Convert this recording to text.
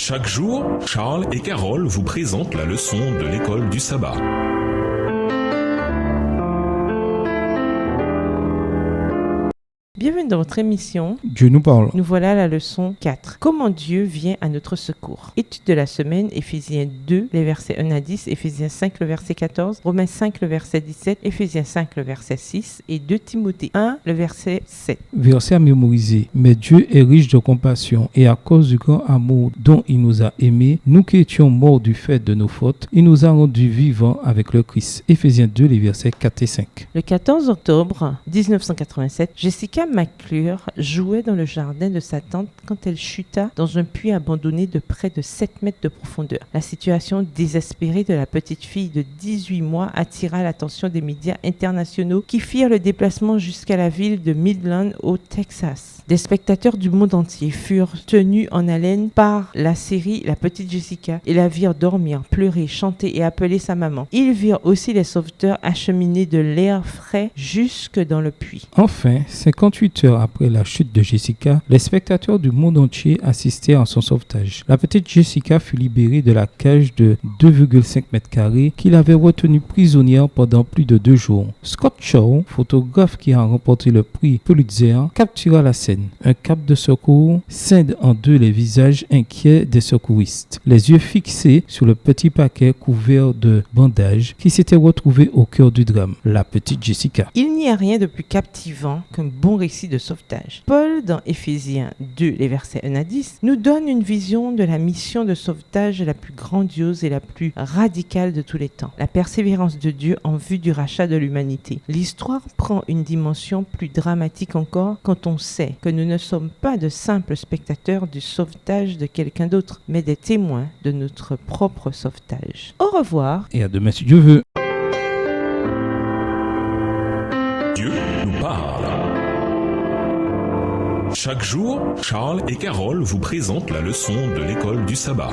Chaque jour, Charles et Carole vous présentent la leçon de l'école du sabbat. Bienvenue dans votre émission. Dieu nous parle. Nous voilà à la leçon 4. Comment Dieu vient à notre secours. Étude de la semaine, Éphésiens 2, les versets 1 à 10, Éphésiens 5, le verset 14, Romains 5, le verset 17, Éphésiens 5, le verset 6 et 2 Timothée 1, le verset 7. Verset à mémoriser. Mais Dieu est riche de compassion et à cause du grand amour dont il nous a aimés, nous qui étions morts du fait de nos fautes, il nous a rendus vivants avec le Christ. Éphésiens 2, les versets 4 et 5. Le 14 octobre 1987, Jessica McClure jouait dans le jardin de sa tante quand elle chuta dans un puits abandonné de près de 7 mètres de profondeur. La situation désespérée de la petite fille de 18 mois attira l'attention des médias internationaux qui firent le déplacement jusqu'à la ville de Midland au Texas. Des spectateurs du monde entier furent tenus en haleine par la série La Petite Jessica et la virent dormir, pleurer, chanter et appeler sa maman. Ils virent aussi les sauveteurs acheminer de l'air frais jusque dans le puits. Enfin, 58 heures après la chute de Jessica, les spectateurs du monde entier assistèrent à son sauvetage. La petite Jessica fut libérée de la cage de 2,5 mètres carrés qui l'avait retenue prisonnière pendant plus de 2 jours. Scott Shaw, photographe qui a remporté le prix Pulitzer, captura la scène. Un cap de secours scinde en deux les visages inquiets des secouristes, les yeux fixés sur le petit paquet couvert de bandages qui s'était retrouvé au cœur du drame, la petite Jessica. Il n'y a rien de plus captivant qu'un bon récit de sauvetage. Paul, dans Éphésiens 2, les versets 1 à 10, nous donne une vision de la mission de sauvetage la plus grandiose et la plus radicale de tous les temps. La persévérance de Dieu en vue du rachat de l'humanité. L'histoire prend une dimension plus dramatique encore quand on sait que nous ne sommes pas de simples spectateurs du sauvetage de quelqu'un d'autre, mais des témoins de notre propre sauvetage. Au revoir. Et à demain si Dieu veut. Dieu nous parle. Chaque jour, Charles et Carole vous présentent la leçon de l'école du sabbat.